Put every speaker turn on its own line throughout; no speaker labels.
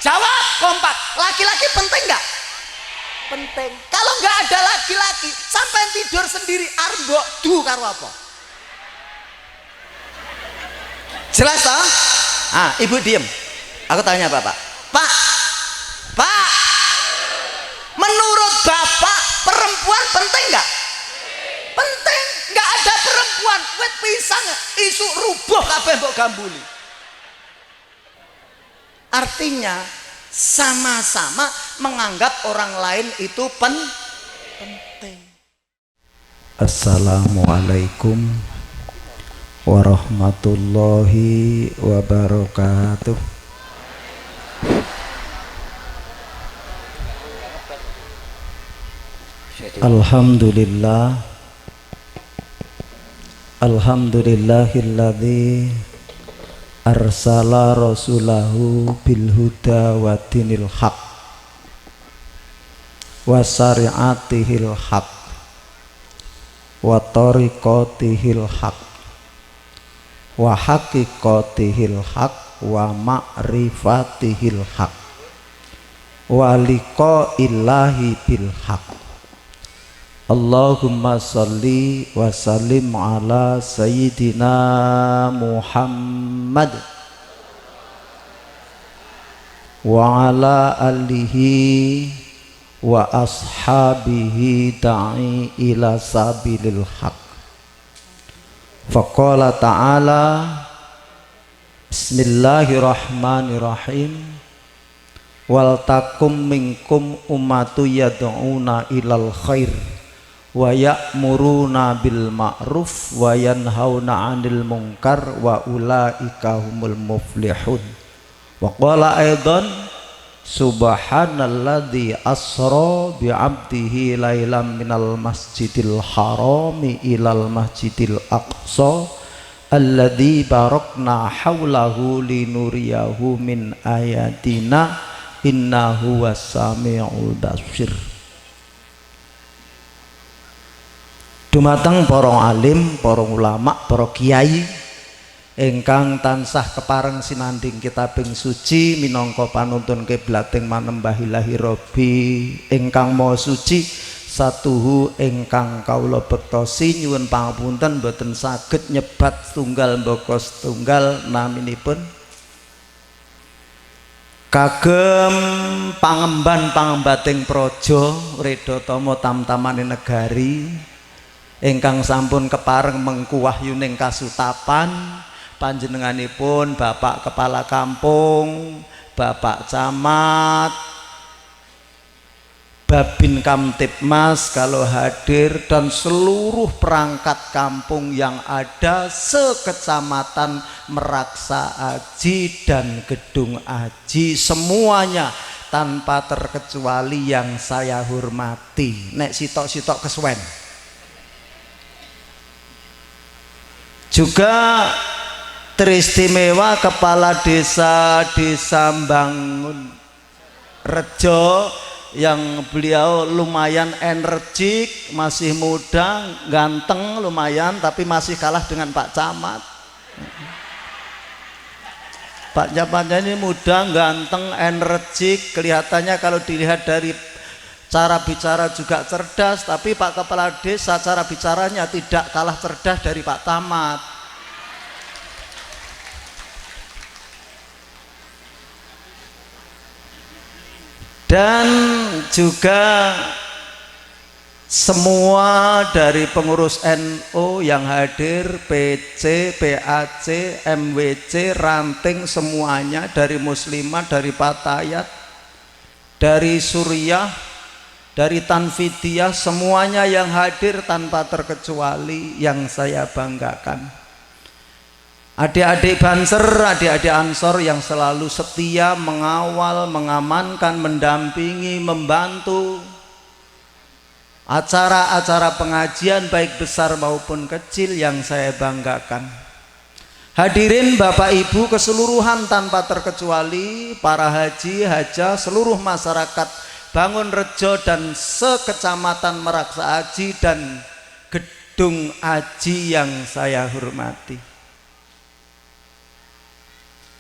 Jawab kompak. Laki-laki penting nggak? Penting. Kalau nggak ada laki-laki, sampai tidur sendiri arbo du karo apa? Jelas toh? Ah, ibu diem. Aku tanya bapak. Pak, Pak, menurut bapak perempuan penting nggak? Penting. Nggak ada perempuan, wet pisang isu rubuh kabeh mbok gambuli. Artinya sama-sama menganggap orang lain itu penting.
Assalamualaikum warahmatullahi wabarakatuh. Alhamdulillah, alhamdulillahilladzi arsala rasulahu bil huda wa dinil haq wa syari'atihil haq wa tariqatihil haq wa haqiqatihil haq wa ma'rifatihil haq wa liqa'illahi bil haq. Allahumma salli wa sallim ala sayyidina Muhammad wa ala alihi wa ashabihi da'i ila sabilil haq. Faqala ta'ala bismillahirrahmanirrahim wal takum minkum ummatu yad'una ilal khair wa ya'muruna bil ma'ruf wa yanhauna 'anil munkar wa ulaika humul muflihun. Wa qala aidan subhanalladzi asra bi 'abdihi lailam minal masjidil harami ilal masjidil aqsa alladzi barakna haulahu linuriyahu min ayatina innahu was-sami'ul basir. Dumateng para alim, para ulama, para kiai ingkang tansah kepareng sinanding kitabing suci minangka panuntun kiblating manembahilahi Rabbi ingkang maha suci satuhu ingkang kawula bektosi nyuwun pangapunten boten saged nyebat tunggal mbaka setunggal naminipun kagem pangemban-pangembating praja reda tama tamtamane negari ingkang sampun kepareng mengku wahyuning kasutapan panjenenganipun Bapak Kepala Kampung, Bapak Camat, Babin Kamtibmas kalau hadir dan seluruh perangkat kampung yang ada sekecamatan Meraksa Aji dan Gedung Aji semuanya tanpa terkecuali yang saya hormati. Nek sitok-sitok kesuwen. Juga teristimewa Kepala Desa Bangun Rejo yang beliau lumayan energik, masih muda, ganteng lumayan, tapi masih kalah dengan Pak Camat. Pak Camatnya ini muda, ganteng, energik, kelihatannya kalau dilihat dari cara bicara juga cerdas, tapi Pak Kepala Desa cara bicaranya tidak kalah cerdas dari Pak Camat. Dan juga semua dari pengurus NU yang hadir, PC, PAC, MWC, ranting semuanya, dari Muslimat, dari Patayat, dari Suriah, dari Tanfidiyah, semuanya yang hadir tanpa terkecuali yang saya banggakan. Adik-adik Banser, adik-adik Ansor yang selalu setia mengawal, mengamankan, mendampingi, membantu acara-acara pengajian baik besar maupun kecil yang saya banggakan. Hadirin Bapak Ibu keseluruhan tanpa terkecuali, para haji, hajah, seluruh masyarakat Bangun Rejo dan sekecamatan Meraksa Aji dan Gedung Aji yang saya hormati.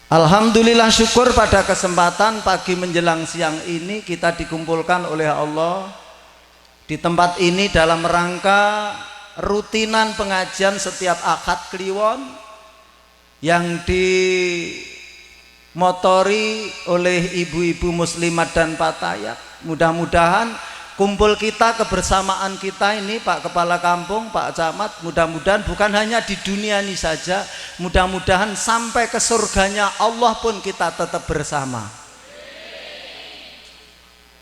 Alhamdulillah, syukur pada kesempatan pagi menjelang siang ini kita dikumpulkan oleh Allah di tempat ini dalam rangka rutinan pengajian setiap akad Kliwon yang dimotori oleh ibu-ibu muslimat dan patayat. Mudah-mudahan kumpul kita, kebersamaan kita ini, Pak Kepala Kampung, Pak Camat, mudah-mudahan bukan hanya di dunia ini saja, mudah-mudahan sampai ke surganya Allah pun kita tetap bersama.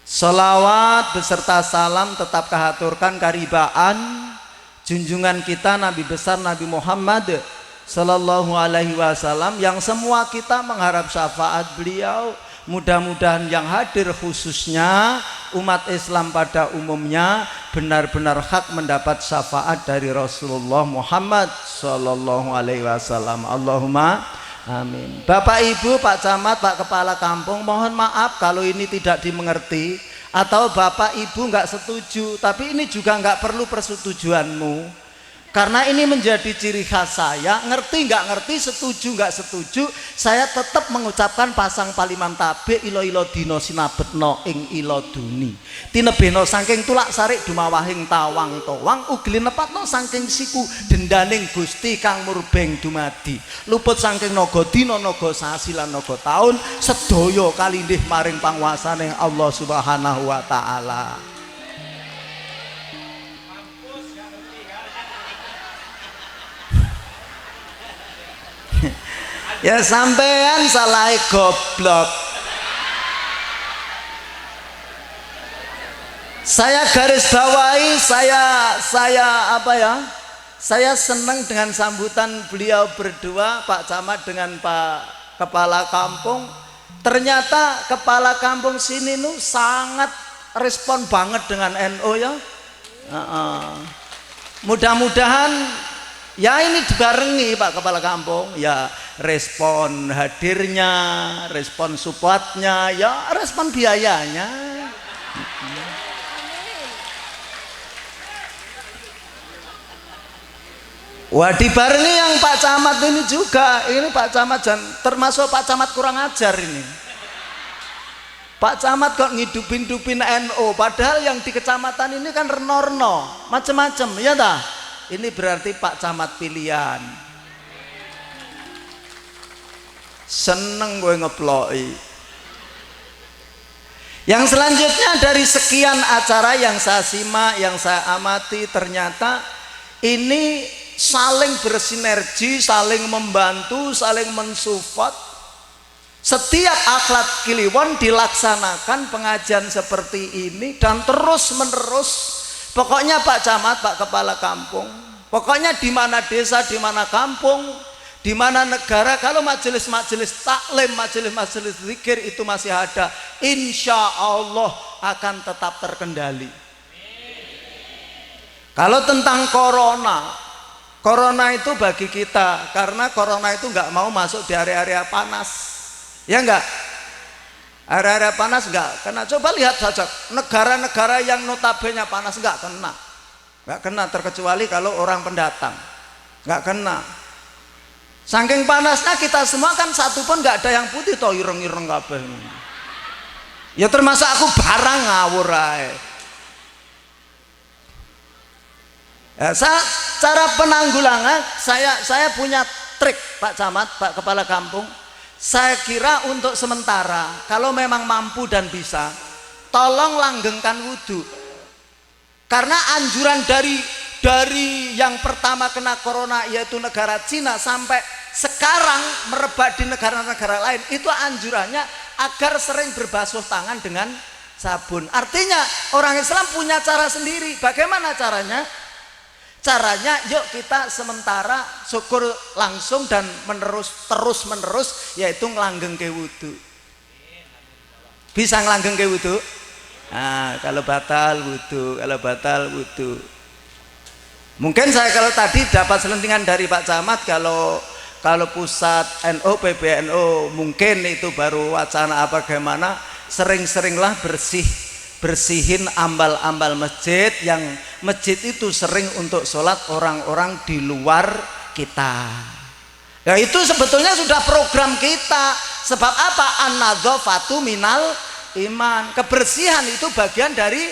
Salawat beserta salam tetap kahaturkan karibaan junjungan kita Nabi besar Nabi Muhammad Sallallahu Alaihi Wasallam, yang semua kita mengharap syafaat beliau. Mudah-mudahan yang hadir khususnya umat Islam pada umumnya benar-benar hak mendapat syafaat dari Rasulullah Muhammad Sallallahu Alaihi Wasallam. Allahumma amin. Bapak Ibu, Pak Camat, Pak Kepala Kampung, mohon maaf kalau ini tidak dimengerti atau Bapak Ibu nggak setuju, tapi ini juga nggak perlu persetujuanmu. Karena ini menjadi ciri khas saya, ngerti nggak ngerti, setuju nggak setuju, saya tetap mengucapkan pasang paliman tabe ilo ilo dino sinabetno ing ilo duni. Tinebeno saking tulak sarik dumawahing tawang towang, ugli nepatno saking siku dendaning Gusti kang murbeng dumadi. Luput saking naga dina naga sasi lan naga taun, sedaya kalindih maring panguwasaning Allah Subhanahu wa taala. Ya sampean salah goblok. Saya garis bawahi, saya apa ya? Saya senang dengan sambutan beliau berdua, Pak Camat dengan Pak Kepala Kampung. Ternyata Kepala Kampung sini nu sangat respon banget dengan NU ya. Mudah-mudahan ya ini dibarengi Pak Kepala Kampung, ya respon hadirnya, respon supportnya, ya respon biayanya. Wah, dibarengi yang Pak Camat ini juga. Ini Pak Camat termasuk Pak Camat kurang ajar ini. Pak Camat kok ngidupin-dupin NU, padahal yang di kecamatan ini kan renorno, macem-macem, ya dah. Ini berarti Pak Camat pilihan. Seneng gue ngeploi. Yang selanjutnya dari sekian acara yang saya simak, yang saya amati, ternyata ini saling bersinergi, saling membantu, saling mensupport. Setiap akad Kliwon dilaksanakan pengajian seperti ini dan terus menerus. Pokoknya Pak Camat, Pak Kepala Kampung, pokoknya di mana desa, di mana kampung, di mana negara, kalau majelis-majelis taklim, majelis-majelis zikir itu masih ada, insya Allah akan tetap terkendali. Kalau tentang corona itu bagi kita, karena corona itu nggak mau masuk di area-area panas, ya enggak? Area-area panas enggak kena. Coba lihat saja negara-negara yang notabene panas enggak kena, terkecuali kalau orang pendatang, enggak kena. Saking panasnya kita semua kan satu pun enggak ada yang putih toh, ireng-ireng kabeh. Ya termasuk aku barang ngawur ae. Ya, cara penanggulangan saya punya trik Pak Camat, Pak Kepala Kampung. Saya kira untuk sementara kalau memang mampu dan bisa, tolong langgengkan wudhu. Karena anjuran dari yang pertama kena corona yaitu negara Cina sampai sekarang merebak di negara-negara lain, itu anjurannya agar sering berbasuh tangan dengan sabun. Artinya orang Islam punya cara sendiri. Bagaimana caranya? Caranya yuk kita sementara syukur langsung dan terus menerus, yaitu ngelanggeng ke wudhu. Bisa ngelanggeng ke wudhu? Nah, kalau batal wudhu. Mungkin saya kalau tadi dapat selentingan dari Pak Camat, kalau pusat NU, PBNU mungkin itu baru wacana apa bagaimana, sering-seringlah bersihin ambal-ambal masjid, yang masjid itu sering untuk sholat orang-orang di luar kita.
Ya itu sebetulnya sudah program kita. Sebab apa? An-nadzafatu minal iman. Kebersihan itu bagian dari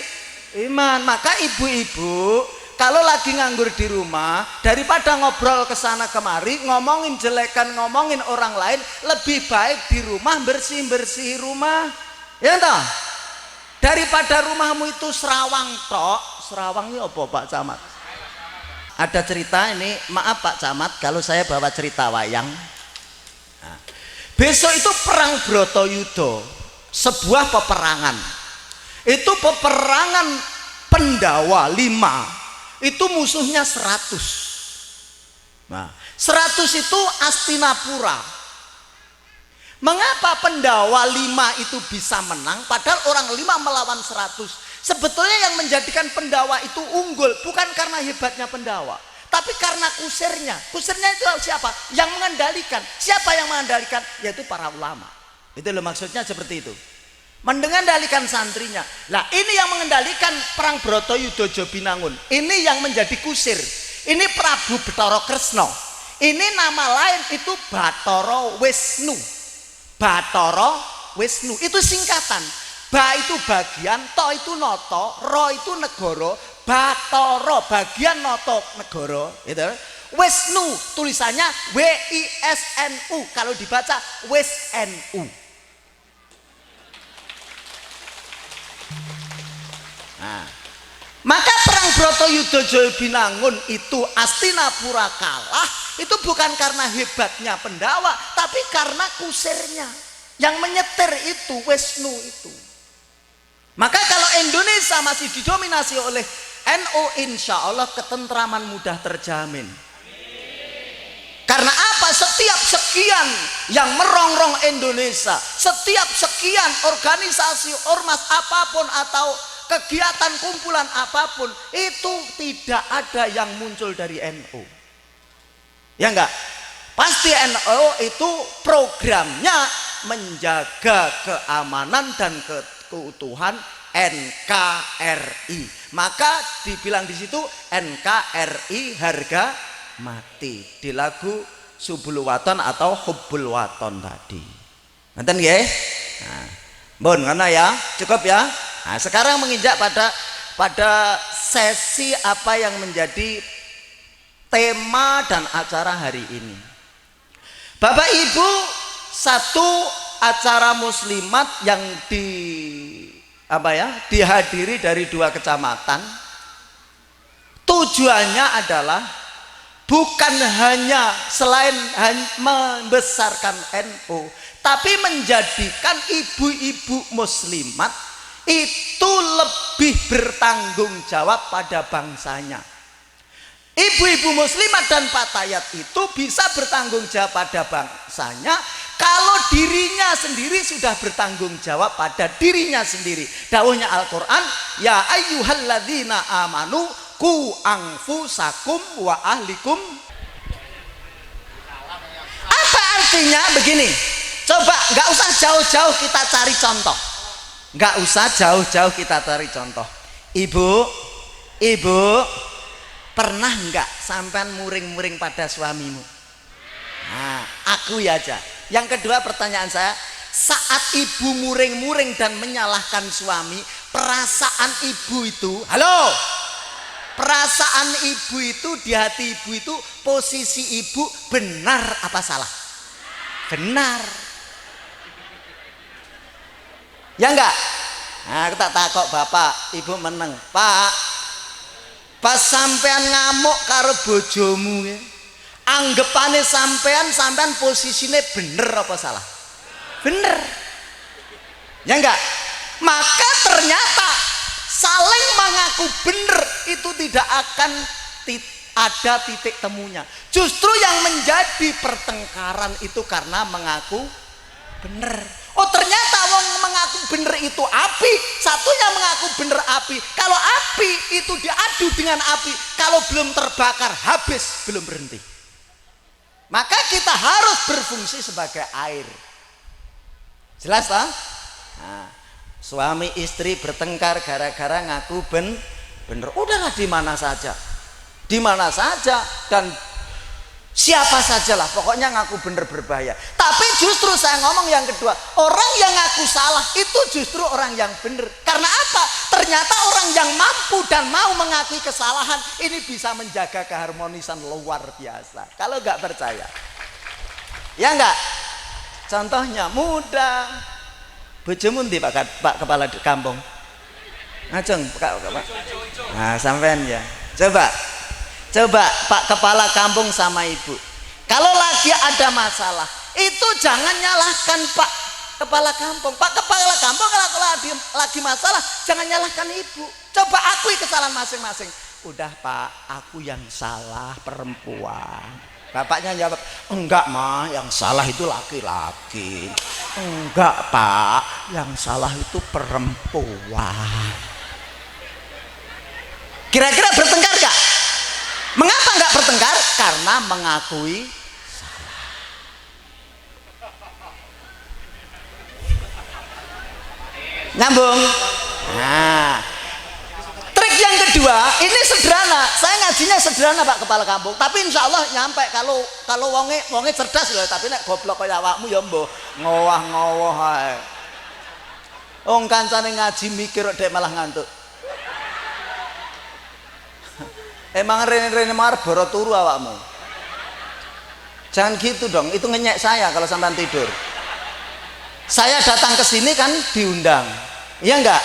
iman. Maka ibu-ibu kalau lagi nganggur di rumah, daripada ngobrol ke sana kemari, ngomongin jelekan, ngomongin orang lain, lebih baik di rumah bersih-bersih rumah. Ya toh? Daripada rumahmu itu serawang tok. Serawang ini apa Pak Camat? Ada cerita ini, maaf Pak Camat kalau saya bawa cerita wayang. Nah, besok itu perang Bratayuda, sebuah peperangan. Itu peperangan Pendawa 5. Itu musuhnya 100. Nah, 100 itu Astinapura. Mengapa Pendawa 5 itu bisa menang padahal orang 5 melawan 100? Sebetulnya yang menjadikan Pendawa itu unggul bukan karena hebatnya Pendawa, tapi karena kusirnya. Kusirnya itu siapa? Yang mengendalikan. Siapa yang mengendalikan? Yaitu para ulama. Itu loh maksudnya seperti itu. Mengendalikan santrinya. Lah ini yang mengendalikan perang Bratayuda Jobinangun. Ini yang menjadi kusir. Ini Prabu Bathara Kresna. Ini nama lain itu Bathara Wisnu. Bathara Wisnu itu singkatan. Ba itu bagian, to itu noto, ro itu negara, Bathara bagian noto negara, gitu. Wisnu tulisannya WISNU, kalau dibaca Wisnu. Nah, maka perang Bratayuda Jobinangun itu Astinapura kalah, itu bukan karena hebatnya Pendawa, tapi karena kusirnya. Yang menyetir itu Wisnu itu. Maka kalau Indonesia masih didominasi oleh NU, insya Allah ketentraman mudah terjamin. Karena apa? Setiap sekian yang merongrong Indonesia, setiap sekian organisasi ormas apapun atau kegiatan kumpulan apapun, itu tidak ada yang muncul dari NU. Ya enggak? Pasti NU itu programnya menjaga keamanan dan keutuhan NKRI. Maka dibilang di situ NKRI harga mati di lagu Subul Waton atau Hubbul Waton tadi. Nonton ya? Nah, bon, karena ya cukup ya. Nah, sekarang menginjak pada sesi apa yang menjadi tema dan acara hari ini. Bapak Ibu, satu acara muslimat yang dihadiri dari 2 kecamatan, tujuannya adalah bukan hanya selain membesarkan NU, tapi menjadikan ibu-ibu muslimat itu lebih bertanggung jawab pada bangsanya. Ibu-ibu muslimat dan fatayat itu bisa bertanggung jawab pada bangsanya kalau dirinya sendiri sudah bertanggung jawab pada dirinya sendiri. Dawuhnya Al-Quran, ya ayyuhalladzina amanu ku anfusakum wa ahlikum. Apa artinya? Begini, coba nggak usah jauh-jauh kita cari contoh. Nggak usah jauh-jauh kita cari contoh. Ibu pernah nggak sampean muring-muring pada suamimu? Nah, aku ya aja. Yang kedua pertanyaan saya, saat ibu muring-muring dan menyalahkan suami, perasaan ibu itu, halo? Perasaan ibu itu di hati ibu itu, posisi ibu benar apa salah? Benar. Ya enggak? Nah, aku tak takok bapak, ibu meneng. Pak, pas sampean ngamuk karo bojomu, anggapane sampean posisinya bener apa salah? Bener. Ya enggak? Maka ternyata saling mengaku bener itu tidak akan ada titik temunya. Justru yang menjadi pertengkaran itu karena mengaku bener. Oh, ternyata wong mengaku bener itu api, satunya mengaku bener api. Kalau api itu diadu dengan api, kalau belum terbakar habis, belum berhenti. Maka kita harus berfungsi sebagai air. Jelas tak? Nah, suami istri bertengkar gara-gara ngaku bener. Udahlah di mana saja. Di mana saja. Dan Siapa sajalah, pokoknya ngaku bener berbahaya. Tapi justru saya ngomong yang kedua, orang yang ngaku salah itu justru orang yang bener. Karena apa? Ternyata orang yang mampu dan mau mengakui kesalahan ini bisa menjaga keharmonisan luar biasa. Kalau nggak percaya, ya nggak. Contohnya mudah. Bojomu ndi Pak Kepala Kampung? Ngajeng Pak. Nah, sampean ya. Coba Pak Kepala Kampung sama Ibu. Kalau lagi ada masalah, itu jangan nyalahkan Pak Kepala Kampung. Pak Kepala Kampung kalau lagi masalah, jangan nyalahkan Ibu. Coba akui kesalahan masing-masing. Udah Pak, aku yang salah, perempuan. Bapaknya jawab, enggak mah, yang salah itu laki-laki. Enggak Pak, yang salah itu perempuan. Kira-kira bertengkar gak? Mengapa enggak bertengkar? Karena mengakui salah. Nyambung? Nah, trik yang kedua ini sederhana. Saya ngajinya sederhana Pak Kepala Kampung, tapi insya Allah nyampe kalau wonge cerdas loh. Tapi nek goblok kaya awakmu ya mbuh ngowah-ngowah ae. Wong kancane ngaji mikir dek malah ngantuk. Emang rene-rene mar boro turu awakmu. Jangan gitu dong, itu ngenyek saya kalau sampean tidur. Saya datang ke sini kan diundang. Iya enggak?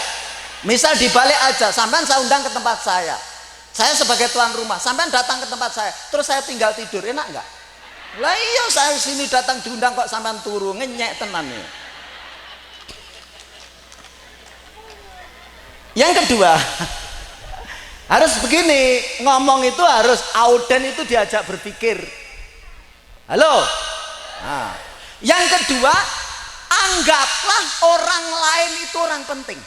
Misal dibalik aja, sampean saya undang ke tempat saya. Saya sebagai tuan rumah, sampean datang ke tempat saya, terus saya tinggal tidur, enak enggak? Lah iya, saya sini datang diundang kok sampean turu, ngenyek tenan nih. Yang kedua, harus begini, ngomong itu harus auden, itu diajak berpikir. Halo? Nah, yang kedua, anggaplah orang lain itu orang penting.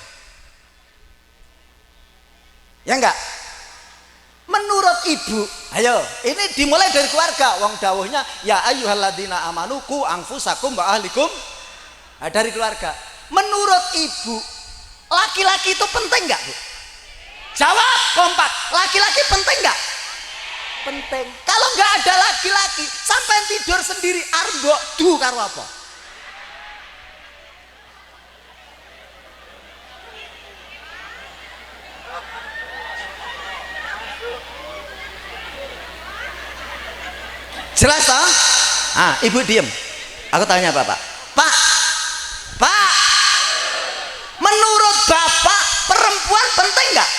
Ya enggak? Menurut ibu, ayo, ini dimulai dari keluarga. Wong dawuhnya, ya ayyuhalladzina amanu qu anfusakum wa ahlikum. Nah, dari keluarga. Menurut ibu, laki-laki itu penting enggak, Bu? Jawab kompak, laki-laki penting nggak? Penting. Kalau nggak ada laki-laki, sampai tidur sendiri, arep du karo apa? Jelas toh? Ah, ibu diem. Aku tanya bapak. Pak, menurut bapak perempuan penting nggak?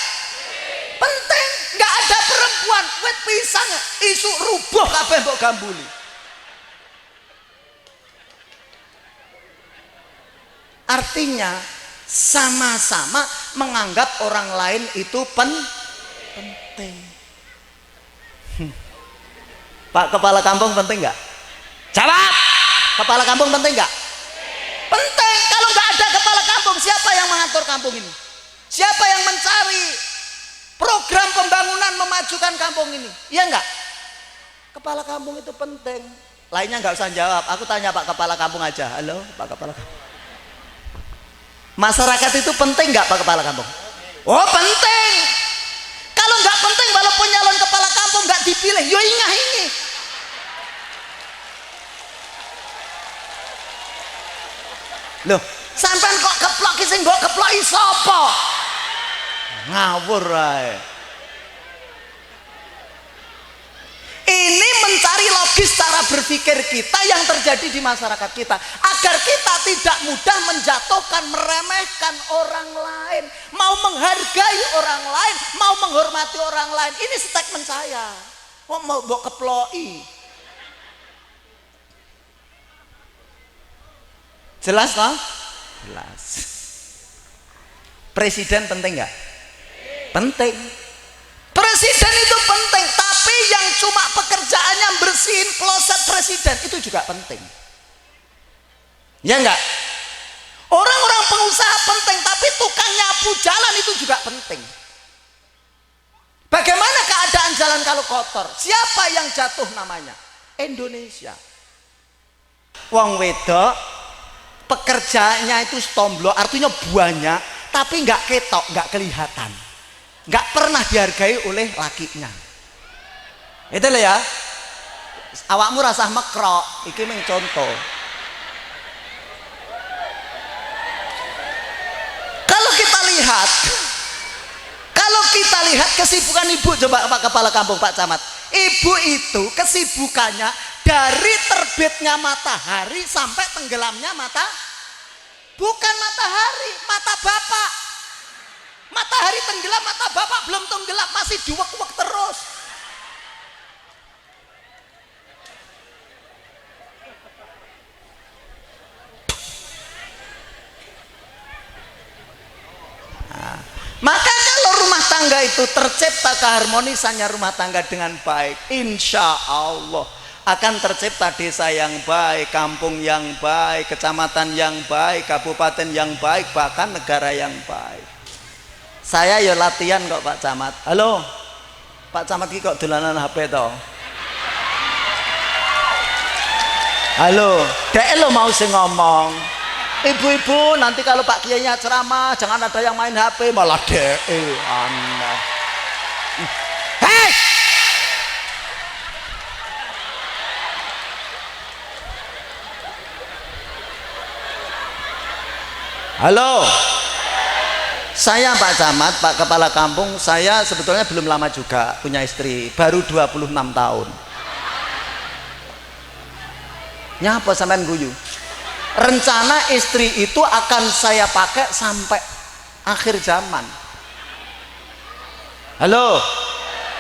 Penting. Nggak ada perempuan wet pisang isu rubuh kabeh mbok gambuli. Artinya sama-sama menganggap orang lain itu penting. Pak Kepala Kampung penting nggak? Jawab. Kepala Kampung penting nggak? Penting. Kalau nggak ada kepala kampung, siapa yang mengatur kampung ini? Siapa yang mencari program pembangunan memajukan kampung ini? Iya enggak? Kepala kampung itu penting. Lainnya nggak usah jawab. Aku tanya Pak Kepala Kampung aja. Halo Pak Kepala Kampung. Masyarakat itu penting nggak Pak Kepala Kampung? Oh penting. Kalau nggak penting, walaupun nyalon kepala kampung nggak dipilih, yo ingah ini. Loh, sampean kok keplok sing mbok keploki sapa? Ngawur ae. Ini mencari logis cara berpikir kita yang terjadi di masyarakat kita, agar kita tidak mudah menjatuhkan, meremehkan orang lain, mau menghargai orang lain, mau menghormati orang lain. Ini statement saya. Kok mau mbok keploki? Jelas toh? Jelas. Presiden penting nggak? Penting. Presiden itu penting, tapi yang cuma pekerjaannya bersihin kloset presiden itu juga penting. Ya enggak? Orang-orang pengusaha penting, tapi tukang nyapu jalan itu juga penting. Bagaimana keadaan jalan kalau kotor? Siapa yang jatuh namanya? Indonesia. Wong wedok pekerjaannya itu stomblo, artinya banyak, tapi nggak ketok, nggak kelihatan, nggak pernah dihargai oleh lakinya. Itu loh ya. Awakmu rasah mekrok, iki mung contoh. Kalau kita lihat kesibukan ibu, coba Pak Kepala Kampung, Pak Camat, ibu itu kesibukannya dari terbitnya matahari sampai tenggelamnya bukan matahari, mata bapak. Matahari tenggelam, mata bapak belum tenggelam, masih diwek-wek terus. Maka kalau rumah tangga itu tercipta keharmonisannya rumah tangga dengan baik, insya Allah akan tercipta desa yang baik, kampung yang baik, kecamatan yang baik, kabupaten yang baik, bahkan negara yang baik. Saya ya latihan kok Pak Camat. Halo Pak Camat ki kok dolanan HP toh? Halo, dek lo mau sing ngomong. Ibu-ibu nanti kalau Pak Kiainya ceramah jangan ada yang main HP, malah aneh. Hei! Halo. Saya Pak Camat, Pak Kepala Kampung, saya sebetulnya belum lama juga punya istri, baru 26 tahun. Nyapa sampean guyu? Rencana istri itu akan saya pakai sampai akhir zaman. Halo,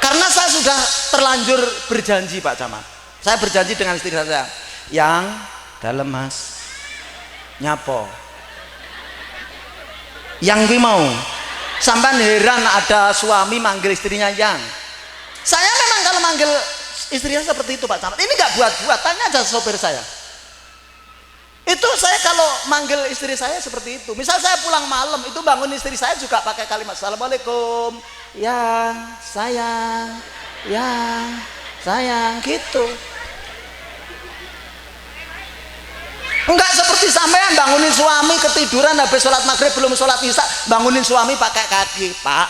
karena saya sudah terlanjur berjanji Pak Camat. Saya berjanji dengan istri saya, yang dalam mas, nyapo, yang gue mau. Sampai heran ada suami manggil istrinya yang. Saya memang kalau manggil istrinya seperti itu Pak Camat. Ini nggak buat-buat, tanya aja sopir saya. Itu saya kalau manggil istri saya seperti itu. Misal saya pulang malam itu bangun istri saya juga pakai kalimat assalamualaikum, yang sayang gitu. Enggak seperti sampean bangunin suami ketiduran habis sholat maghrib belum sholat isya, bangunin suami pakai kaki, Pak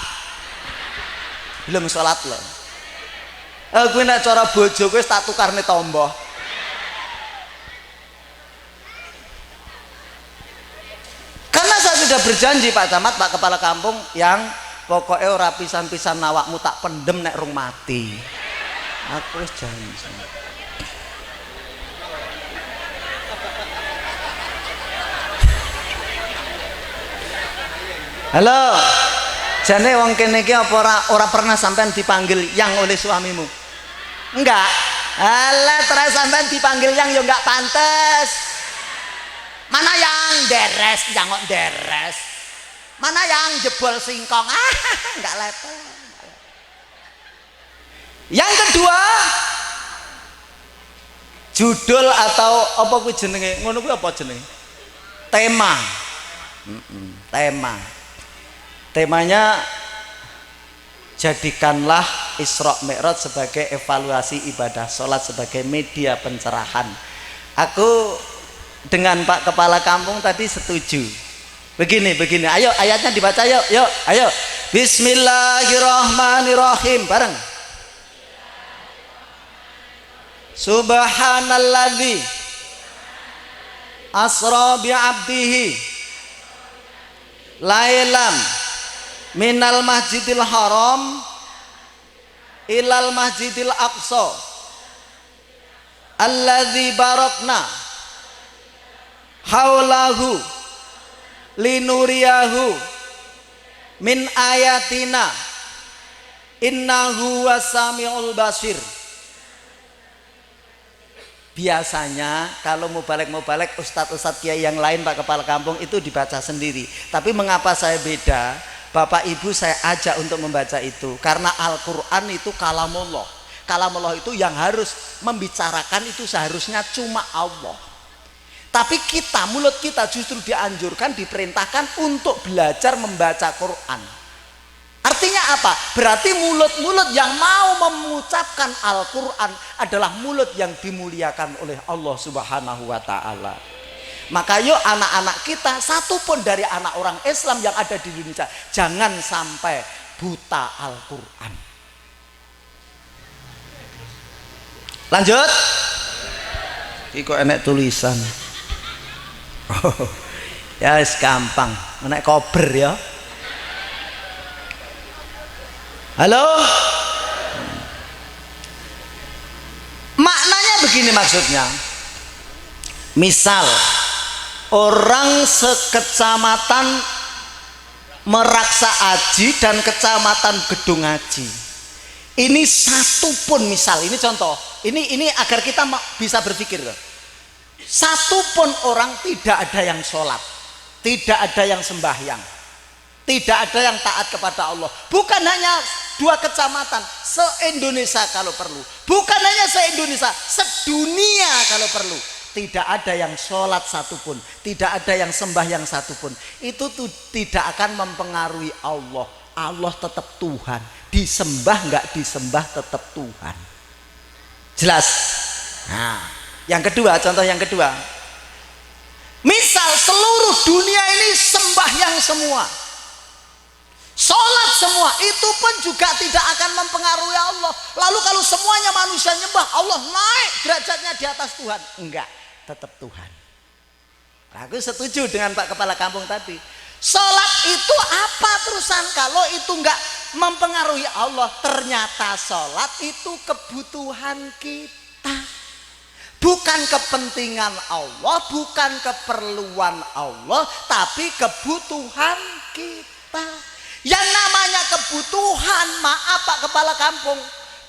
belum sholat loh. Gue nak cara bojo gue tak tukarne tombo. Karena saya sudah berjanji Pak Camat, Pak Kepala Kampung, yang pokoknya ora pisan-pisan awakmu tak pendem nek rung mati. Aku wis janji. Halo. Jane wong kene iki apa ora pernah sampean dipanggil yang oleh suamimu? Enggak. Alah, terus sampean dipanggil yang ya enggak pantes. Mana yang deres, jangan deres. Mana yang jebol singkong, nggak level. Yang kedua, judul atau apa kuwi jenenge? Ngono kuwi apa jenenge? Tema. Tema. Temanya jadikanlah Isra Mi'raj sebagai evaluasi ibadah sholat sebagai media pencerahan. Aku dengan Pak Kepala Kampung tadi setuju. Begini, ayo ayatnya dibaca yuk, ayo. Bismillahirrahmanirrahim, bareng. Subhanalladzi asra bi'abdihi lailan minal masjidil haram ilal masjidil aqsa alladzi barakna haulahu linuriyahu min ayatina innahu wasami'ul basir. Biasanya kalau mau balik ustadz kiai yang lain Pak Kepala Kampung itu dibaca sendiri, tapi mengapa saya beda? Bapak Ibu saya ajak untuk membaca itu karena Al-Quran itu kalamullah. Kalamullah itu yang harus membicarakan itu seharusnya cuma Allah. Tapi kita, mulut kita justru dianjurkan, diperintahkan untuk belajar membaca Quran. Artinya apa? Berarti mulut-mulut yang mau mengucapkan Al-Quran adalah mulut yang dimuliakan oleh Allah Subhanahu wa Ta'ala. Maka yuk anak-anak kita, satupun dari anak orang Islam yang ada di Indonesia, jangan sampai buta Al-Quran. Lanjut. Iki kok enek tulisan. Oh, ya wis gampang, enek kober ya. Halo? Maknanya begini maksudnya. Misal orang sekecamatan Meraksa Aji dan kecamatan Gedung Aji. Ini satu pun misal, ini contoh. Ini agar kita bisa berpikir. Satu pun orang tidak ada yang sholat, tidak ada yang sembahyang, tidak ada yang taat kepada Allah. Bukan hanya 2 kecamatan, se-Indonesia kalau perlu. Bukan hanya se-Indonesia, sedunia kalau perlu. Tidak ada yang sholat satupun, tidak ada yang sembahyang satupun. Itu tuh tidak akan mempengaruhi Allah. Allah tetap Tuhan. Disembah nggak disembah tetap Tuhan. Jelas? Nah, yang kedua, contoh yang kedua. Misal seluruh dunia ini sembahyang semua, sholat semua, itu pun juga tidak akan mempengaruhi Allah. Lalu kalau semuanya manusia nyembah, Allah naik derajatnya di atas Tuhan? Enggak, tetap Tuhan. Aku setuju dengan Pak Kepala Kampung tadi. Sholat itu apa terusan kalau itu enggak mempengaruhi Allah? Ternyata sholat itu kebutuhan kita, bukan kepentingan Allah, bukan keperluan Allah, tapi kebutuhan kita. Yang namanya kebutuhan, maaf Pak Kepala Kampung,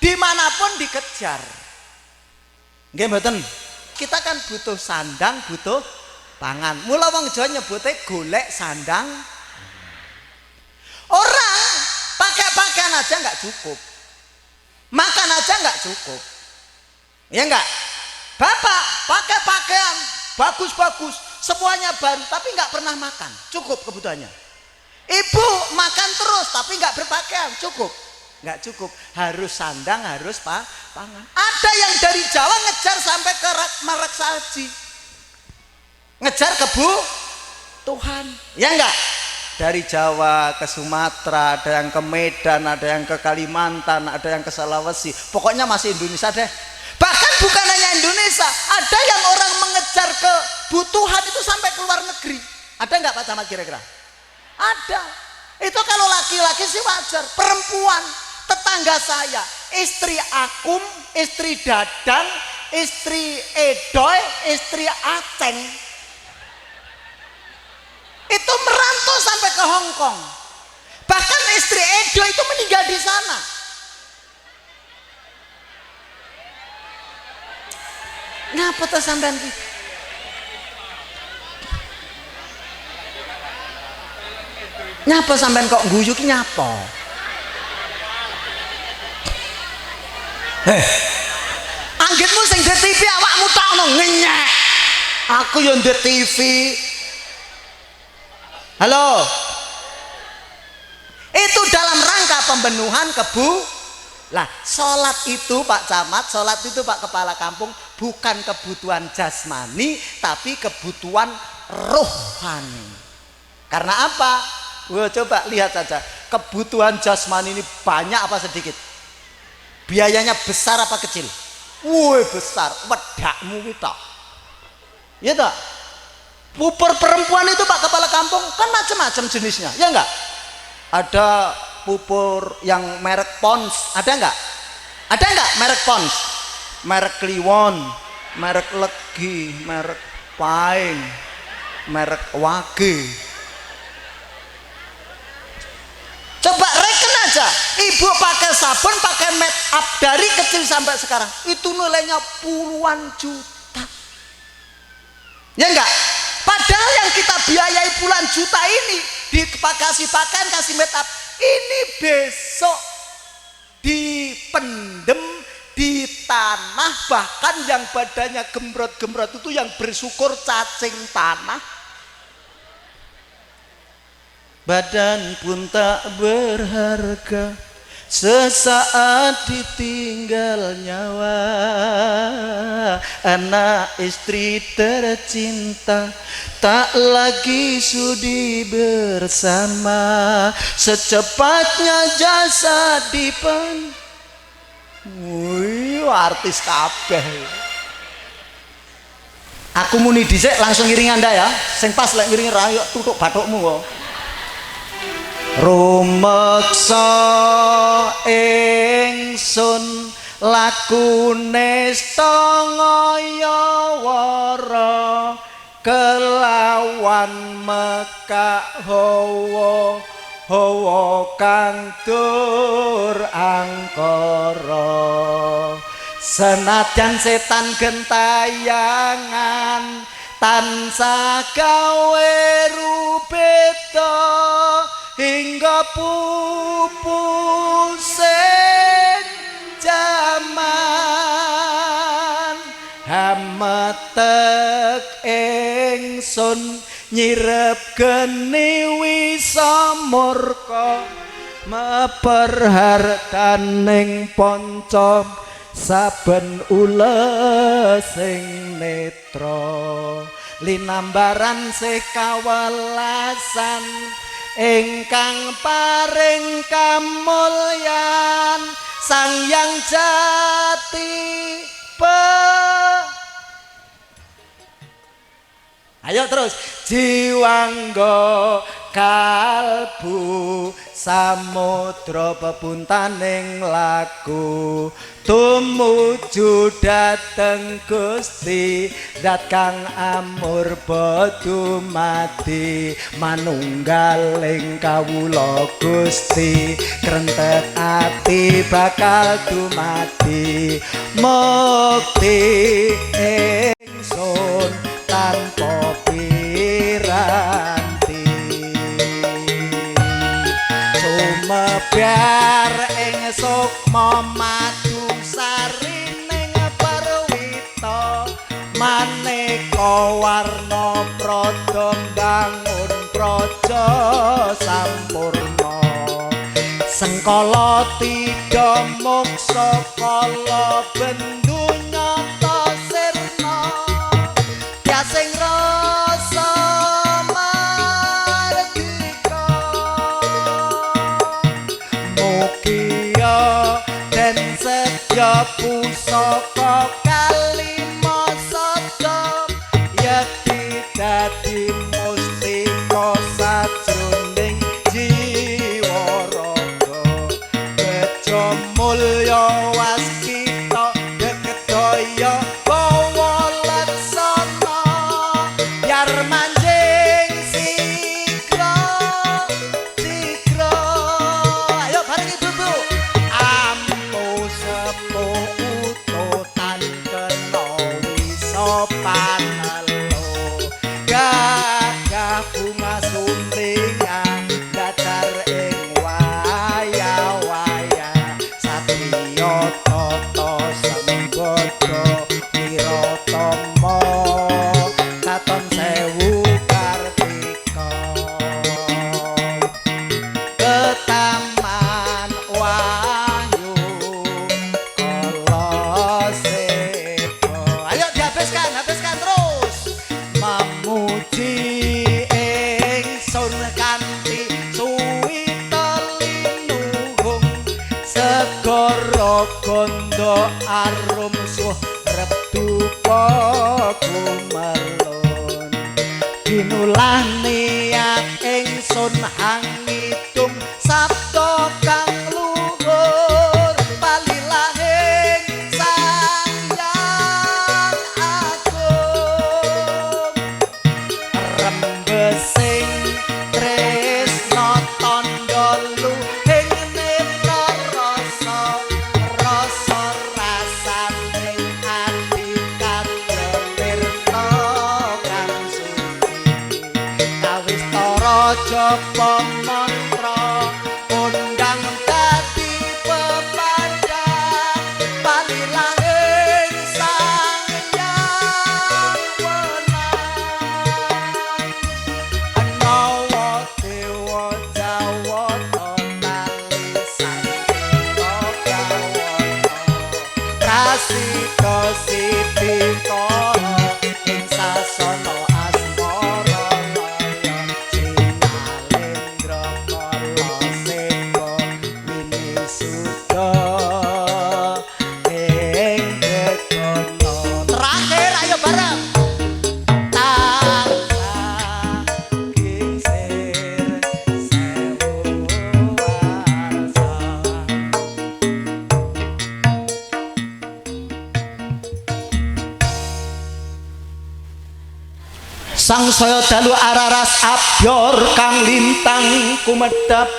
dimanapun dikejar. Nggih mboten? Kita kan butuh sandang, butuh pangan. Mula wong Jawa nyebute golek sandang. Orang pakai pakaian aja nggak cukup, makan aja nggak cukup, ya enggak? Bapak pakai pakaian bagus-bagus, semuanya baru, tapi nggak pernah makan, cukup kebutuhannya. Ibu makan terus tapi nggak berpakaian, cukup? Nggak cukup, harus sandang, harus pangan. Ada yang dari Jawa ngejar sampai ke Meraksa Aji, ngejar kebutuhan, ya enggak? Dari Jawa ke Sumatera, ada yang ke Medan, ada yang ke Kalimantan, ada yang ke Sulawesi, pokoknya masih Indonesia deh. Bahkan bukan hanya Indonesia, ada yang orang mengejar kebutuhan itu sampai ke luar negeri. Ada nggak Pak Camat kira-kira? Ada. Itu kalau laki-laki sih wajar. Perempuan, tetangga saya, istri Akum, istri Dadang, istri Edoy, istri Aceng, itu merantau sampai ke Hong Kong. Bahkan istri Edoy itu meninggal di sana. Ngapa tuh sampean? Nyapa sampean kok guyu ki nyapa? Anggitmu sing di TV awakmu tak ono ngenyek. Aku yo ndek TV. Halo. Itu dalam rangka pembenuhan lah, sholat itu Pak Camat, sholat itu Pak Kepala Kampung, bukan kebutuhan jasmani, tapi kebutuhan rohani. Karena apa? Wah, coba lihat saja, kebutuhan jasmani ini banyak apa sedikit? Biayanya besar apa kecil? Woi besar, wedakmu kita. Ya tak? Pupur perempuan itu Pak Kepala Kampung kan macam-macam jenisnya, ya enggak? Ada pupur yang merek Pons, ada enggak? Ada enggak merek Pons? Merek Kliwon, merek Legi, merek Paing, merek Wage. Coba reken aja, ibu pakai sabun, pakai make up dari kecil sampai sekarang, itu nilainya puluhan juta. Ya enggak? Padahal yang kita biayai puluhan juta ini kasih pakaian, kasih make up, ini besok dipendem di tanah, bahkan yang badannya gembrot-gembrot itu yang bersyukur cacing tanah. Badan pun tak berharga, sesaat ditinggal nyawa. Anak istri tercinta tak lagi sudi bersama, secepatnya jasad Wih, artis kabeh. Aku muni dhisik langsung ngiring Anda ya. Sing pas lek ngiring ra yo tutuk bathukmu kok. Rumeksa ingsun lakune stangaya wara kelawan mekak hawa hawa kang dur angkara senajan setan gentayangan tansah gawe rubeda hingga pupusing jaman hametek ingsun nyirep geni wisa murka meperhartaning panca saben ula sing netra linambaran sekawelasan ingkang paring kamulyan Sang Hyang Jati Ayo terus jiwangga kalbu samudra pebuntaning laku tumuju dhateng Gusti zat kang amur bodhu mati manunggaling kawula Gusti krentek ati bakal dumadi mukti ingsun tanpa piranti sumebar ing sukma madung sarining perwita maneka warna prada bangun praja sampurna sengkala tidha moksa kala bendu nyata sirna sing rasa mardika mugia den sedya pusaka kalima sada yati dadi mustika sajroning jiwa raga bejo mulya waskita gegedaya manjing sikra sikra ayo bareng ibu-ibu ampu sepo ututan kena wisa panelo gagah bunga sumringah datar ing waya-waya satriya tata sembada wiratama katon sewu kartika ketaman wahyu kala sepo ayo dihabiskan terus memuji ingsun kanthi suwi telinuhung segara gondo arum suhrep dupa kumerlun dinulah niat ingsun hangitung sabda kang luhur palilahing Sang Hyang Agung rembesing tresna tandha luhing netra rasa rasaning ati katirta kang suci kawis tara japa mantra undang dadi pepadang palilahing Sang Hyang Wenang anawa dewa jawata tali sangketa kawata prasida sipita ing sasana asmara laya sinalendra
sangsaya dalu araras abyor kang lintang kumedhap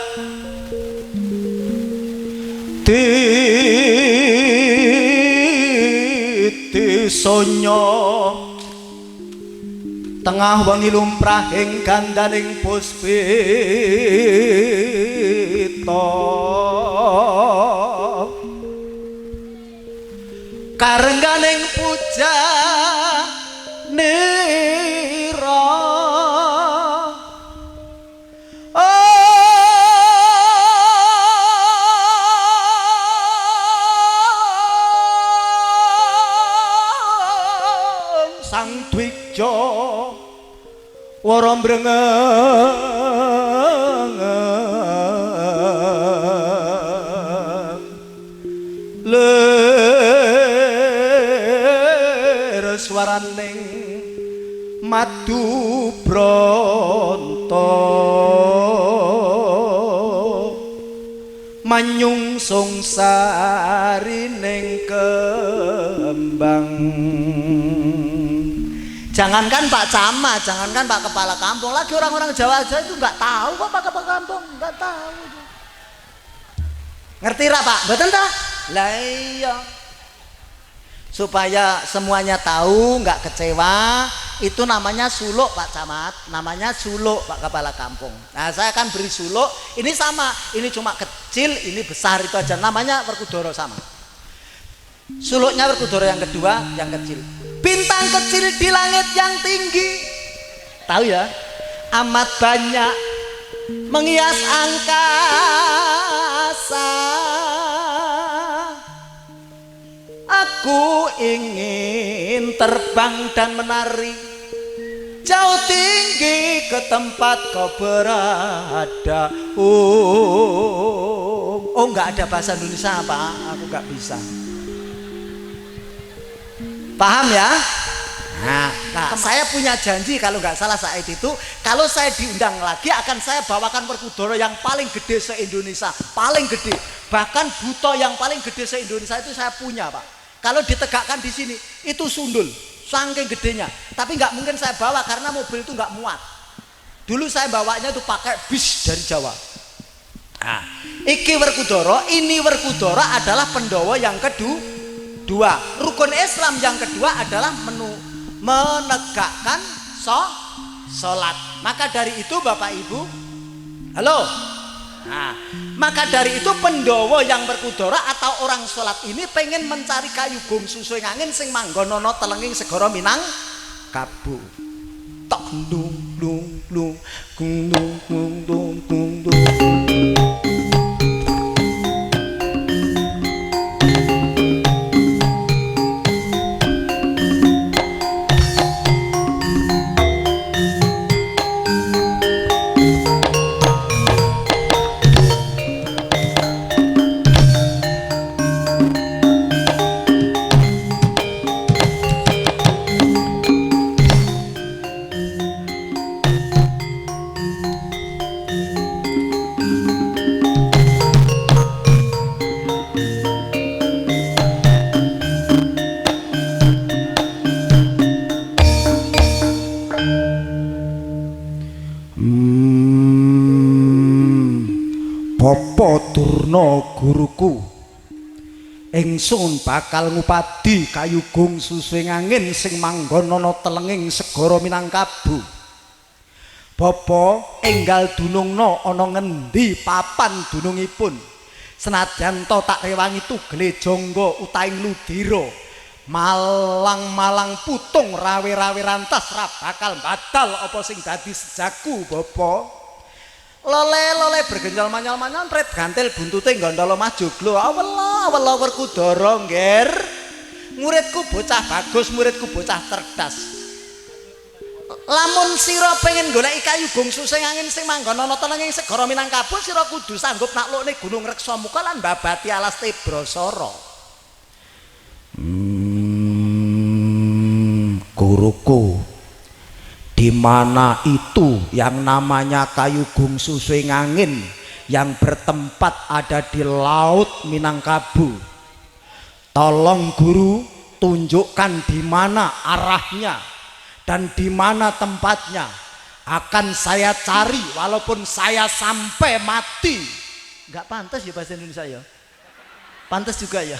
sonya tengah wengi lumrah ing gandaning puspita karengganing puja nira sang dwija wara mbrengeng ler swaraning madu bronto manyungsung sarining kembang. Jangankan Pak Camat, jangankan Pak Kepala Kampung, lagi orang-orang Jawa aja itu nggak tahu kok Pak Kepala Kampung, nggak tahu. Ngerti ra Pak? Mboten ta? Lah iya. Supaya semuanya tahu, nggak kecewa, itu namanya suluk Pak Camat, namanya suluk Pak Kepala Kampung. Nah saya akan beri suluk, ini sama, ini cuma kecil, ini besar, itu aja, namanya Werkudara sama. Suluknya Werkudara yang kedua, yang kecil. Bintang kecil di langit yang tinggi, tahu ya, amat banyak menghias angkasa. Aku ingin terbang dan menari jauh tinggi ke tempat kau berada. Oh, nggak ada bahasa Indonesia Pak, aku nggak bisa. Paham ya? Nah, saya punya janji kalau nggak salah saat itu, kalau saya diundang lagi akan saya bawakan Werkudara yang paling gede se-Indonesia, paling gede. Bahkan buto yang paling gede se-Indonesia itu saya punya Pak. Kalau ditegakkan di sini itu sundul, saking gedenya. Tapi nggak mungkin saya bawa karena mobil itu nggak muat. Dulu saya bawanya itu pakai bis dari Jawa. Nah, iki Werkudara, ini Werkudara adalah Pandhawa yang kedua. Rukun Islam yang kedua adalah menegakkan sholat. Maka dari itu Bapak Ibu, halo. Nah, maka dari itu Pandhawa yang Werkudara atau orang sholat ini pengen mencari kayu gong susu angin sing manggonono telenging segara Minangkabau. Tok dung dung dung dung dung dung dung dung. Bapa Durna guruku, ingsun bakal ngupadi kayugung suswing angin sing manggon ana telenging segara Minangkabau. Bapa enggal dunungna ana ngendi papan dunungipun, senadyan to tak rewangi tugele jangga utaing ludira, malang-malang putung rawe-rawe rantas ra bakal batal apa sing dadi sejaku. Bapa lole bergenjal manyal-manyal pret gantil buntute gondolo maju glo awela Werkudara ngger. Muridku bocah bagus, muridku bocah cerdas. Lamun sira pengen goleki kayu gong susing angin sing manggon ana telenging segara Minangkabau, sira kudu sanggup naklukne Gunung Reksamuka lan mbabati alas Tebrasara. Guruku, di mana itu yang namanya kayu gong susing angin yang bertempat ada di laut Minangkabau? Tolong guru tunjukkan di mana arahnya, dan di mana tempatnya akan saya cari walaupun saya sampai mati.
Nggak pantas ya bahasa Indonesia ya. Pantas juga ya.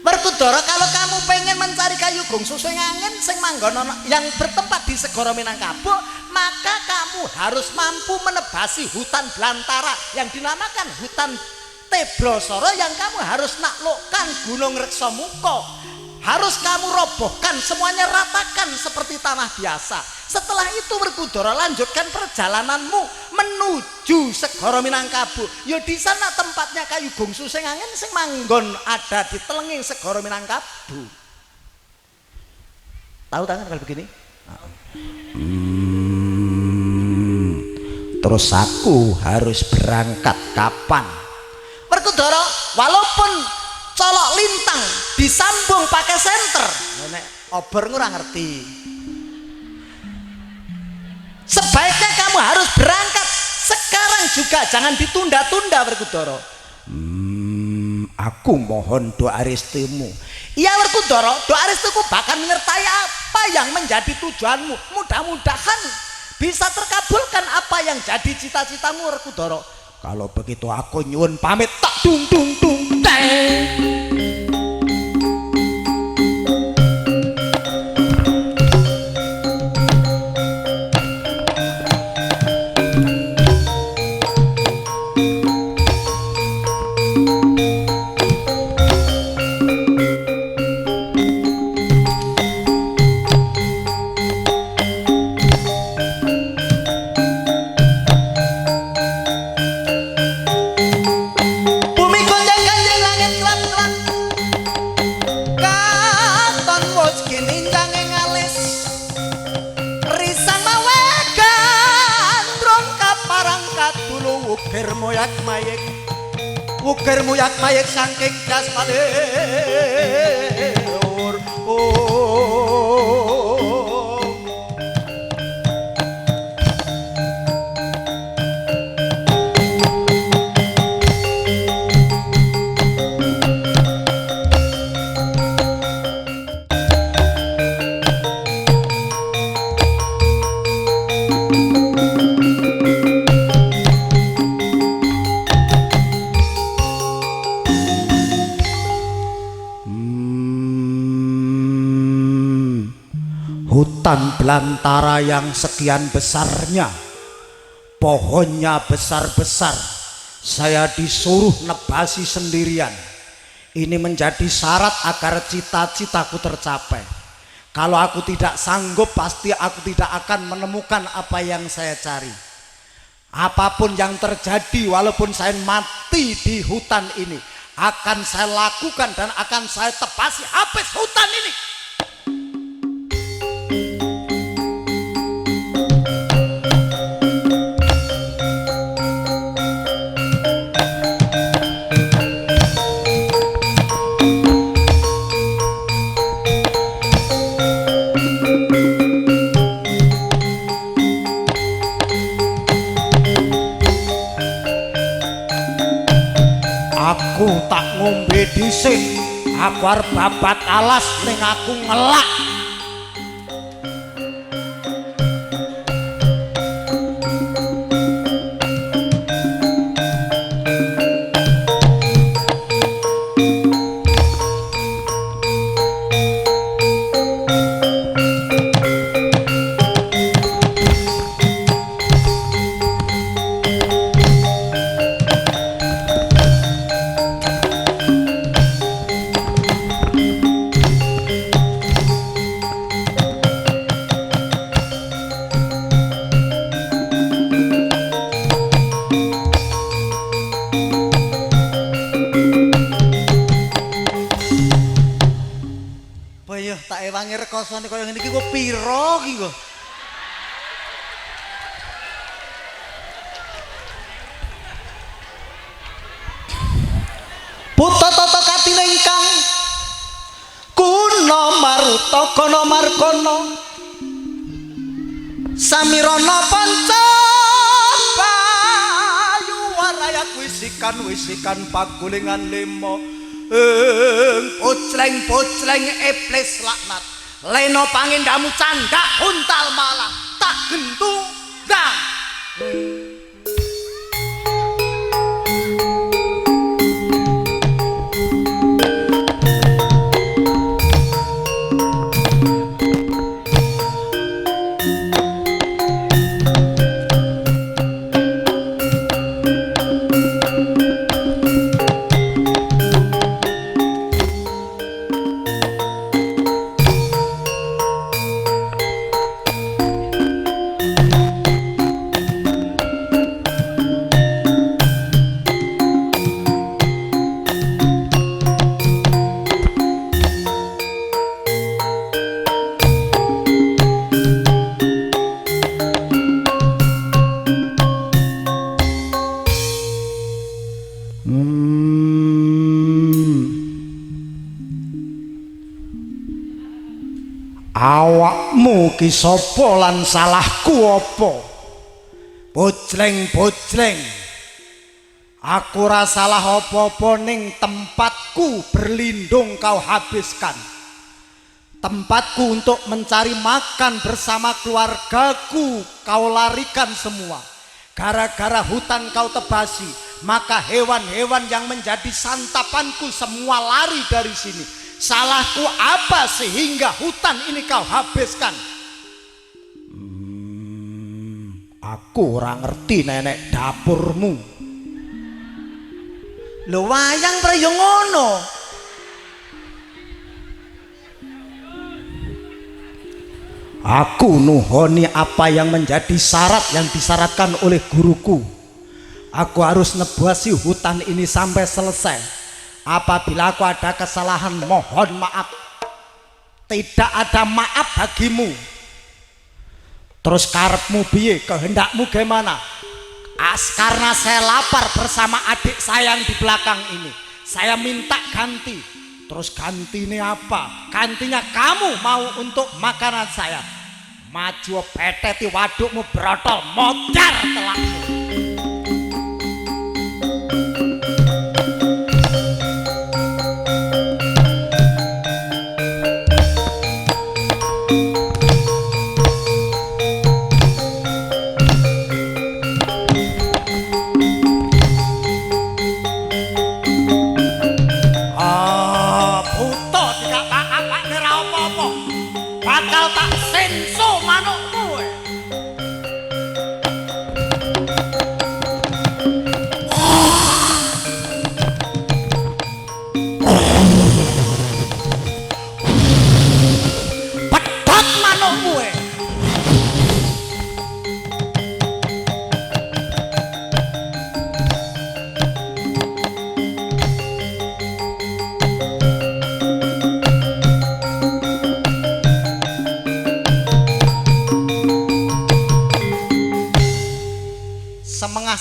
Werkudara, kalau kamu pengen mencari kayu gongsu sing angin sing manggon yang bertempat di segara Minangkabau, maka kamu harus mampu menebasi hutan belantara yang dinamakan hutan Tebrosoro, yang kamu harus naklukkan Gunung Reksamuka. Harus kamu robohkan semuanya, ratakan seperti tanah biasa. Setelah itu Werkudara, lanjutkan perjalananmu menuju segara Minangkabau. Ya di sana tempatnya kayu gongsu sing angin sing manggon ada di telenging segara Minangkabau. Tahu tangan kalau begini?
Terus aku harus berangkat kapan?
Werkudara, walaupun colok lintang disambung pakai senter, nek obor ora ngerti. Sebaiknya kamu harus berangkat sekarang juga, jangan ditunda-tunda Werkudara.
Aku mohon doa restumu.
Iya Werkudara, doa restuku bakal menyertai apa yang menjadi tujuanmu. Mudah-mudahan bisa terkabulkan apa yang jadi cita-citamu Werkudara.
Kalau begitu aku nyuwun pamit. Tak dung dung dung teng.
Ukir muyak mayek saking das maleur.
Hutan belantara yang sekian besarnya, pohonnya besar-besar, saya disuruh nebasi sendirian. Ini menjadi syarat agar cita-citaku tercapai. Kalau aku tidak sanggup, pasti aku tidak akan menemukan apa yang saya cari. Apapun yang terjadi, walaupun saya mati di hutan ini, akan saya lakukan dan akan saya tepasi habis hutan ini. Aku tak ngombe dhisik, aku arep babat alas ning aku ngelak. Tak ewangi rekosane kaya ngene iki kok pira iki kok. Putra tata katine ingkang kuna maruta kana markana samirana panca payu waraya wisikan pagulingan lima pocleng iblis laknat leno pangindamu candak untal malah tak gentung dang. Awakmu ki sapa lan salahku apa? Bojleng-bojleng. Aku ora salah apa-apa ning tempatku berlindung kau habiskan. Tempatku untuk mencari makan bersama keluargaku kau larikan semua. Gara-gara hutan kau tebasi, maka hewan-hewan yang menjadi santapanku semua lari dari sini. Salahku apa sehingga hutan ini kau habiskan? Aku ora ngerti nenek dapurmu.
Lho wayang pra yo ngono.
Aku nuhoni apa yang menjadi syarat yang disyaratkan oleh guruku. Aku harus nebuasi hutan ini sampai selesai. Apabila aku ada kesalahan, mohon maaf. Tidak ada maaf bagimu. Terus karepmu piye? Kehendakmu gimana? Karena saya lapar bersama adik saya yang di belakang ini. Saya minta ganti. Terus gantinya apa? Gantinya kamu mau untuk makanan saya. Maju peteti wadukmu brotol mocar telakmu.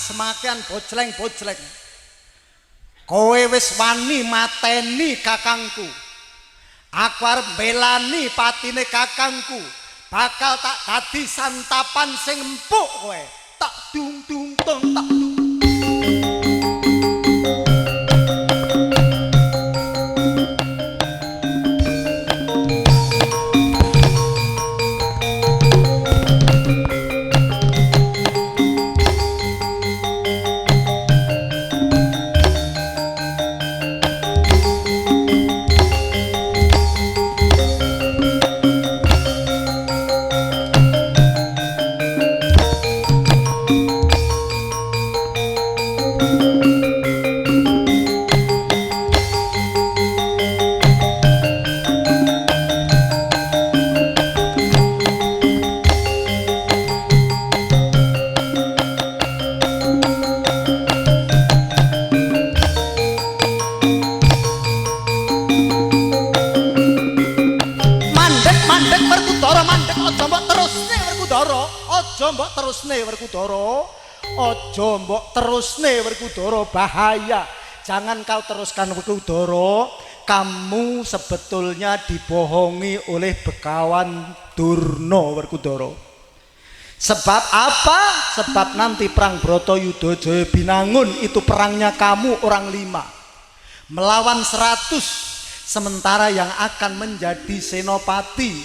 Semakian bojleng-bojleng. Kowe wis wani mateni kakangku. Aku arep belani patine kakangku. Bakal tak dadi santapan sing empuk kowe. Tak dung dung tong tak dung. Ojo mbok terusne Werkudara, bahaya. Jangan kau teruskan Werkudara. Kamu sebetulnya dibohongi oleh Begawan Durna Werkudara. Sebab apa? Sebab nanti perang Bratayuda Jaya Binangun itu perangnya kamu orang 5 melawan 100. Sementara yang akan menjadi senopati,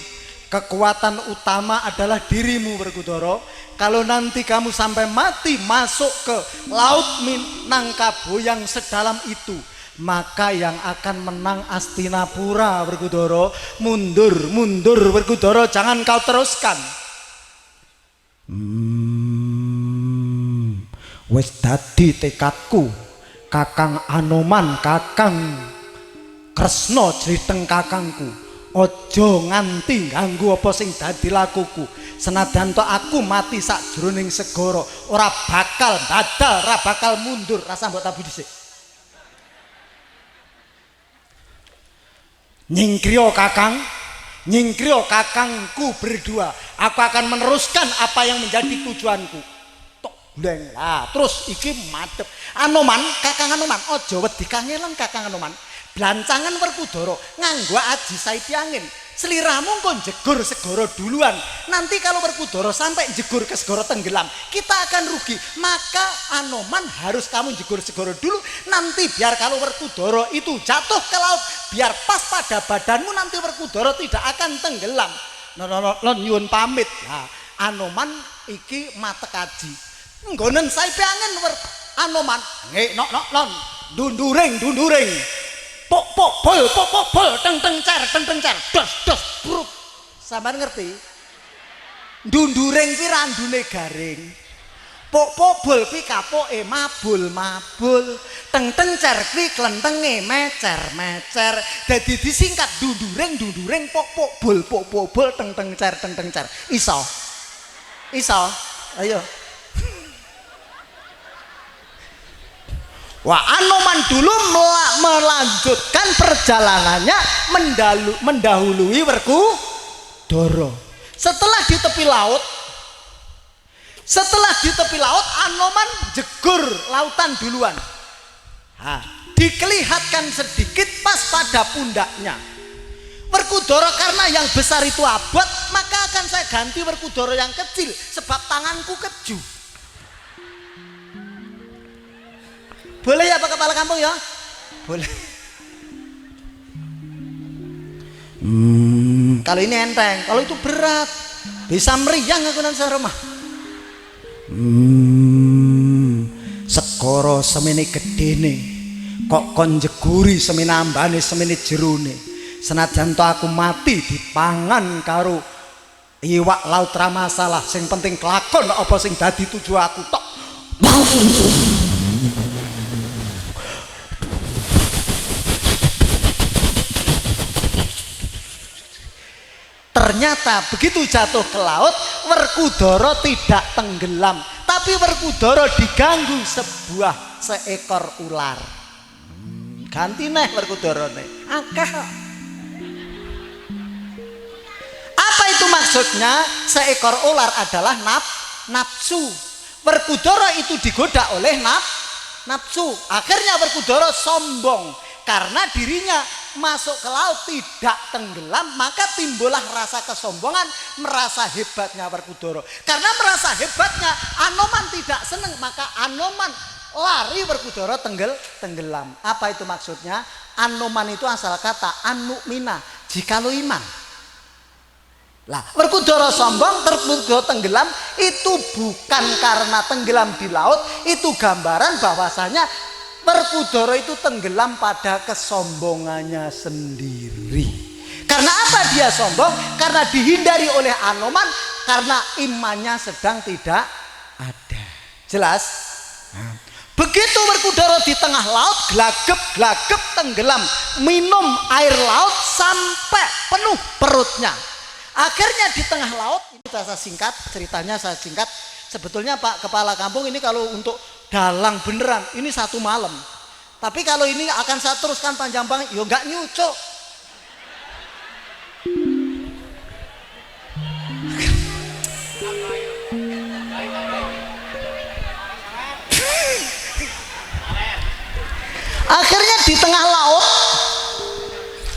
kekuatan utama adalah dirimu Werkudara. Kalau nanti kamu sampai mati masuk ke laut Minangkabau yang sedalam itu, maka yang akan menang Astinapura Werkudara. Mundur, mundur Werkudara, jangan kau teruskan. Wis dadi tekadku, Kakang Anoman, Kakang Kresna Jriteng kakangku, ojo nganti ganggu apa sing dadi lakuku. Senajan to aku mati sakjroning segara, ora bakal dadal, ora bakal mundur. Rasa mbok tabu dhisik. Nyingkrio kakang, nyingkrio kakangku berdua. Aku akan meneruskan apa yang menjadi tujuanku. Tok bleng lah. Terus iki madhep. Anoman, Kakang Anoman, ojo wedi kangelan Kakang Anoman. Blancangan Werkudara nganggo aji saiti angin. Sliramu engko jegur segara duluan. Nanti kalau Werkudara sampai jegur ke segara tenggelam, kita akan rugi. Maka Anoman harus kamu jegur segara dulu. Nanti biar kalau Werkudara itu jatuh ke laut, biar pas pada badanmu, nanti Werkudara tidak akan tenggelam. Non nyuwun pamit. Nah, Anoman iki matek aji. Nggonen saiti angin Anoman. Nggih, non dunduring. Pok bol teng cer dos bruk. Sampeyan ngerti? Ndunduring kuwi randune garing. Pok bol kuwi kapoke mabul. Teng cer kuwi klentenge mecer. Dadi disingkat dunduring pok bol teng cer. Iso? Ayo. Wah, Anoman dulu melanjutkan perjalanannya mendahului Werkudara. Setelah di tepi laut, Anoman jegur lautan duluan. Nah, dikelihatkan sedikit pas pada pundaknya. Werkudara karena yang besar itu abot, maka akan saya ganti Werkudara yang kecil sebab tanganku keju. Boleh ya Pak Kepala Kampung ya? Boleh. Kalau ini enteng, kalau itu berat, bisa meriang aku nanti rumah. Segara semene gedene, kok kon jeguri semene ambane semene jerone. Senajan to aku mati dipangan karo iwak laut ra masalah, sing penting kelakon apa sing dadi tuju aku tok. Ternyata begitu jatuh ke laut, Werkudara tidak tenggelam, tapi Werkudara diganggu seekor ular. Ganti neh Werkudara nih. Akeh. Apa itu maksudnya? Seekor ular adalah nafsu. Werkudara itu digoda oleh nafsu. Akhirnya Werkudara sombong karena dirinya masuk ke laut tidak tenggelam, maka timbullah rasa kesombongan, merasa hebatnya Werkudara. Karena merasa hebatnya, Anoman tidak senang, maka Anoman lari, Werkudara tenggelam. Apa itu maksudnya? Anoman itu asal kata anumina, jikalau iman. Lah, Werkudara sombong, Werkudara tenggelam, itu bukan karena tenggelam di laut, itu gambaran bahwasanya Werkudara itu tenggelam pada kesombongannya sendiri. Karena apa dia sombong? Karena dihindari oleh Anoman, karena imannya sedang tidak ada. Jelas? Nah, begitu Werkudara di tengah laut, glagep tenggelam, minum air laut sampai penuh perutnya. Akhirnya di tengah laut, ini saya singkat, ceritanya saya singkat. Sebetulnya Pak Kepala Kampung ini kalau untuk dalang beneran ini 1 malam, tapi kalau ini akan saya teruskan panjang banget, yo nggak nyucuk. Akhirnya di tengah laut,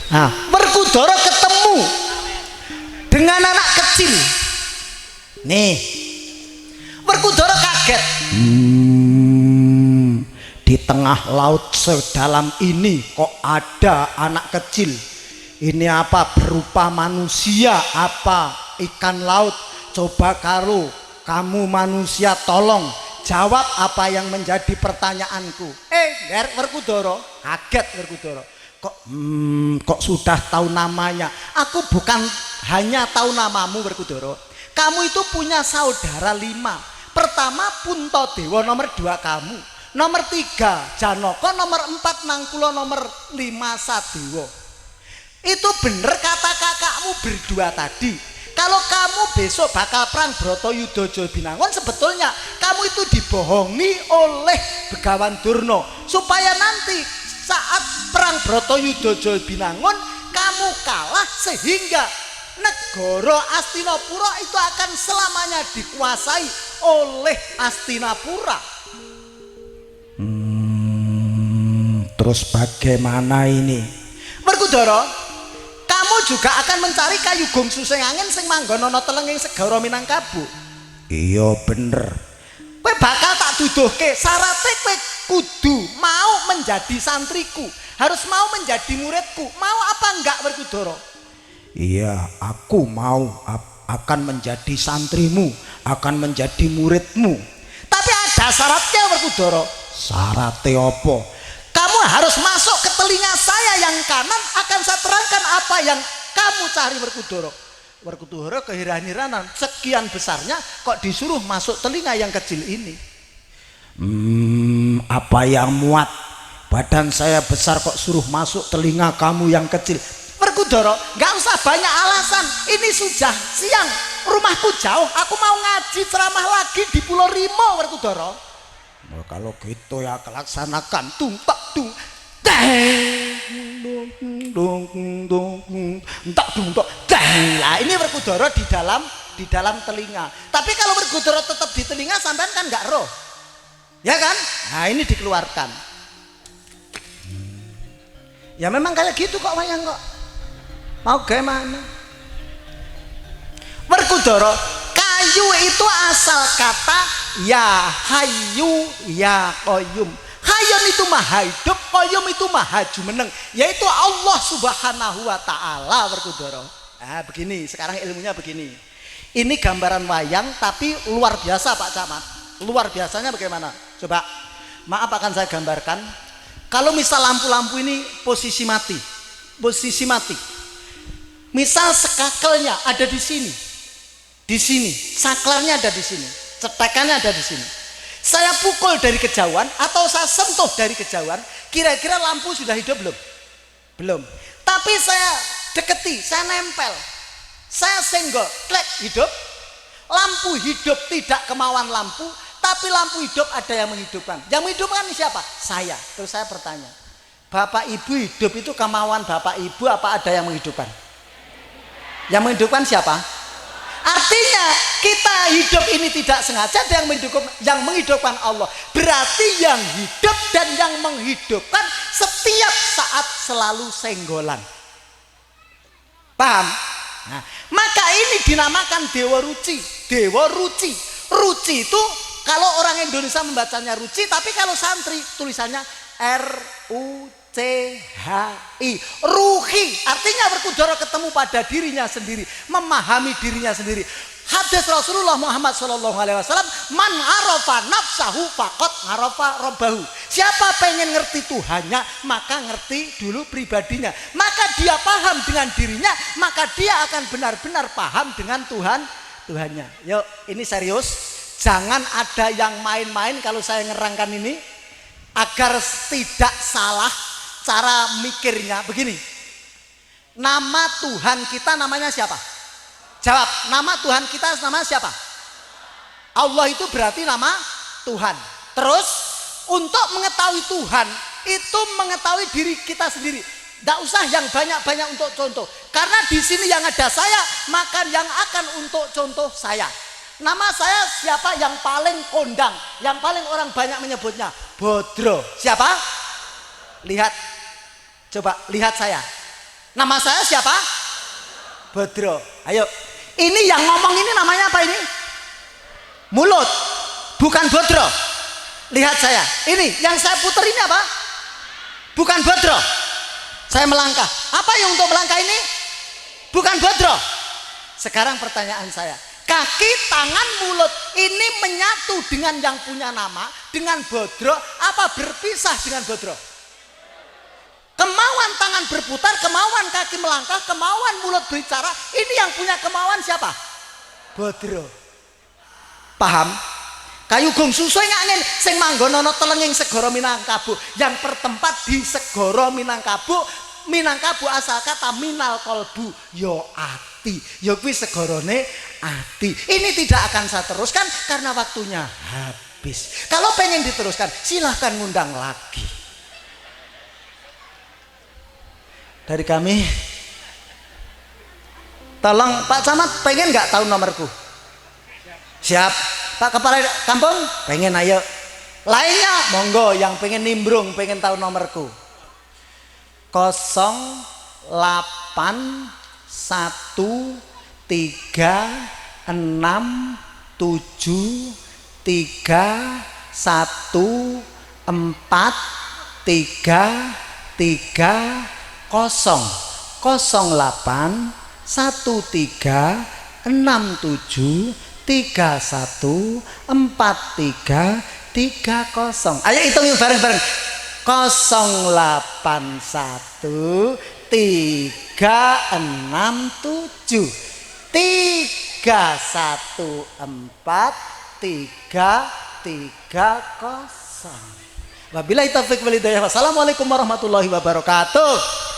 nah, Werkudara ketemu dengan anak kecil. Nih, Werkudara kaget. Di tengah laut sedalam ini kok ada anak kecil. Ini apa, berupa manusia apa ikan laut? Coba kalau kamu manusia tolong jawab apa yang menjadi pertanyaanku. Werkudara kaget. Werkudara kok sudah tahu namanya? Aku bukan hanya tahu namamu Werkudara. Kamu itu punya saudara 5. Pertama Puntadewa, nomor 2 kamu, nomor 3 Janaka, nomor 4 Nangkula, nomor 5 Sadewa. Itu bener kata kakakmu berdua tadi. Kalau kamu besok bakal perang Bratayuda Jayabinangun, sebetulnya kamu itu dibohongi oleh Begawan Durna supaya nanti saat perang Bratayuda Jayabinangun kamu kalah, sehingga negara Astinapura itu akan selamanya dikuasai oleh Astinapura. Terus bagaimana ini? Werkudara, kamu juga akan mencari kayu gongsu sing angin sing manggon ana telenging segara Minangkabau. Iya bener. Kowe bakal tak duduhke, syaratnya kowe kudu mau menjadi santriku, harus mau menjadi muridku. Mau apa enggak Werkudara? Iya, aku mau akan menjadi santrimu, akan menjadi muridmu. Tapi ada syaratnya Werkudara. Syaratnya apa? Kamu harus masuk ke telinga saya yang kanan, akan saya terangkan apa yang kamu cari Werkudara. Werkudara keheran-heranan, sekian besarnya kok disuruh masuk telinga yang kecil ini. Apa yang muat? Badan saya besar kok suruh masuk telinga kamu yang kecil. Werkudara, nggak usah banyak alasan. Ini sudah siang, rumahku jauh, aku mau ngaji ceramah lagi di Pulau Rimo Werkudara. Nah, kalau gitu ya kelaksanakan. Tung tak tung lah, ini Werkudara di dalam telinga. Tapi kalau Werkudara tetap di telinga, sampean kan nggak roh, ya kan? Nah ini dikeluarkan. Ya memang kayak gitu kok wayang kok. Mau gimana? Werkudara, kayu itu asal kata ya hayyu ya qayyum. Hayun itu maha hidup, qayyum itu maha jumeneng, yaitu Allah Subhanahu wa taala Werkudara. Nah, begini, sekarang ilmunya begini. Ini gambaran wayang tapi luar biasa Pak Camat. Luar biasanya bagaimana? Coba, maaf akan saya gambarkan. Kalau misal lampu-lampu ini posisi mati. Posisi mati. Misal sekakelnya ada di sini. Di sini, saklarnya ada di sini, cetekannya ada di sini. Saya pukul dari kejauhan atau saya sentuh dari kejauhan, kira-kira lampu sudah hidup belum? Belum. Tapi saya deketi, saya nempel, saya senggol, klek, hidup. Lampu hidup tidak kemauan lampu, tapi lampu hidup ada yang menghidupkan. Yang menghidupkan siapa? Saya. Terus saya bertanya, Bapak Ibu hidup itu kemauan Bapak Ibu apa ada yang menghidupkan? Yang menghidupkan siapa? Artinya kita hidup ini tidak sengaja, ada yang menghidupkan Allah. Berarti yang hidup dan yang menghidupkan setiap saat selalu senggolan. Paham? Nah, maka ini dinamakan Dewa Ruci. Dewa Ruci. Ruci itu kalau orang Indonesia membacanya Ruci, tapi kalau santri tulisannya RUCHI, Ruhi. Artinya Werkudara ketemu pada dirinya sendiri, memahami dirinya sendiri. Hadis Rasulullah Muhammad SAW, man arafa nafsahu faqad arafa rabbahu. Siapa pengen ngerti Tuhannya, maka ngerti dulu pribadinya. Maka dia paham dengan dirinya, maka dia akan benar-benar paham dengan Tuhannya. Yuk, ini serius. Jangan ada yang main-main kalau saya ngerangkan ini, agar tidak salah cara mikirnya. Begini, nama Tuhan kita namanya siapa? Jawab, nama Tuhan kita namanya siapa? Allah itu berarti nama Tuhan. Terus untuk mengetahui Tuhan itu mengetahui diri kita sendiri. Tidak usah yang banyak-banyak untuk contoh, karena di sini yang ada saya, maka yang akan untuk contoh saya. Nama saya siapa yang paling kondang, yang paling orang banyak menyebutnya? Bodro. Siapa? Lihat, coba lihat saya. Nama saya siapa? Bodro. Ayo, ini yang ngomong ini namanya apa ini? Mulut, bukan Bodro.
lihat saya. Ini yang saya putar ini apa? Bukan bodro. Saya melangkah. Apa yang untuk melangkah ini? Bukan bodro. Sekarang pertanyaan saya, kaki, tangan, mulut ini menyatu dengan yang punya nama, dengan bodro, apa berpisah dengan bodro? Kemauan tangan berputar, kemauan kaki melangkah, kemauan mulut berbicara, ini yang punya kemauan siapa? Bodro. Paham? Kayu gong susu angin sing manggono telenging segara Minangkabau, yang bertempat di segara Minangkabau. Minangkabau asal kata minal kolbu, yo ati, yo kuwi segarane ati. Ini tidak akan saya teruskan karena waktunya habis. Kalau pengen diteruskan silahkan ngundang lagi. Dari kami, tolong Pak Camat, pengen nggak tahu nomorku? Siap. Pak Kepala Kampung, pengen, ayo. Lainnya monggo yang pengen nimbrung, pengen tahu nomorku. 081337314330. Ayo hitungin bareng-bareng. 081337314330. Wabillahi taufiq wal hidayah. Wassalamualaikum warahmatullahi wabarakatuh.